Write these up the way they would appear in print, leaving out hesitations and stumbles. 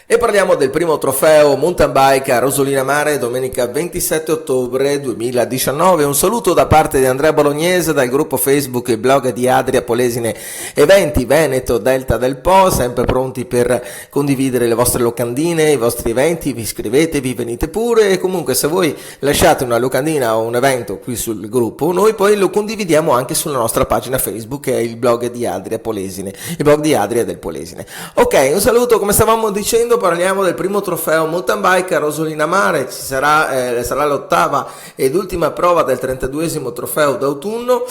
E parliamo del primo trofeo mountain bike a Rosolina Mare domenica 27 ottobre 2019. Un saluto da parte di Andrea Bolognese dal gruppo Facebook e blog di Adria Polesine Eventi Veneto Delta del Po, sempre pronti per condividere le vostre locandine, i vostri eventi. Vi iscrivetevi, venite pure, e comunque se voi lasciate una locandina o un evento qui sul gruppo, noi poi lo condividiamo anche sulla nostra pagina Facebook, che è il blog di Adria Polesine, il blog di Adria del Polesine. Ok, un saluto. Come stavamo dicendo, parliamo del primo trofeo mountain bike a Rosolina Mare. Sarà l'ottava ed ultima prova del 32esimo trofeo d'autunno.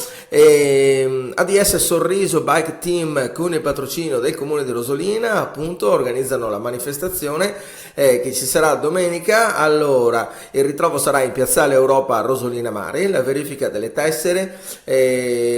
ADS Sorriso Bike Team, con il patrocinio del comune di Rosolina, appunto organizzano la manifestazione che ci sarà domenica. Allora, il ritrovo sarà in Piazzale Europa a Rosolina Mare, la verifica delle tessere,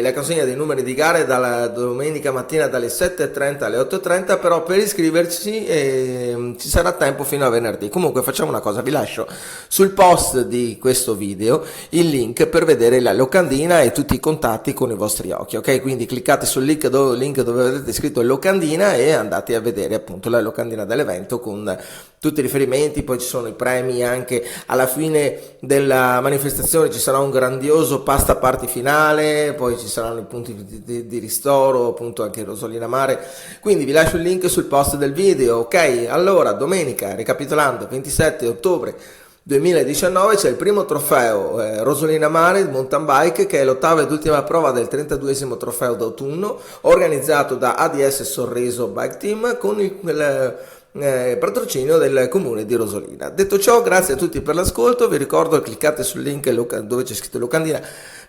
la consegna dei numeri di gare dalla domenica mattina dalle 7:30 alle 8:30, però per iscriversi ci sarà tempo fino a venerdì. Comunque facciamo una cosa: vi lascio sul post di questo video il link per vedere la locandina e tutti i contatti con i vostri occhi, ok? Quindi cliccate sul link dove vedete scritto locandina e andate a vedere appunto la locandina dell'evento con tutti i riferimenti. Poi ci sono i premi anche alla fine della manifestazione, ci sarà un grandioso pasta party finale, poi ci saranno i punti di ristoro appunto anche in Rosolina Mare. Quindi vi lascio il link sul post del video, ok? Allora, domenica, ricapitolando, 27 ottobre 2019 c'è il primo trofeo Rosolina Mare mountain bike, che è l'ottava ed ultima prova del 32esimo trofeo d'autunno, organizzato da ADS Sorriso Bike Team con il patrocinio del comune di Rosolina. Detto ciò, grazie a tutti per l'ascolto. Vi ricordo, cliccate sul link dove c'è scritto locandina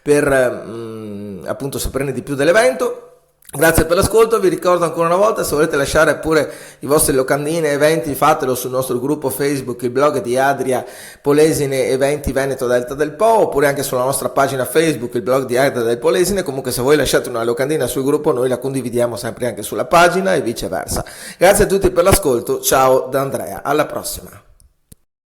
per appunto saperne di più dell'evento. Grazie per l'ascolto. Vi ricordo ancora una volta, se volete lasciare pure i vostri locandine eventi, fatelo sul nostro gruppo Facebook, il blog di Adria Polesine Eventi Veneto Delta del Po, oppure anche sulla nostra pagina Facebook, il blog di Adria del Polesine. Comunque, se voi lasciate una locandina sul gruppo, noi la condividiamo sempre anche sulla pagina e viceversa. Grazie a tutti per l'ascolto. Ciao da Andrea, alla prossima.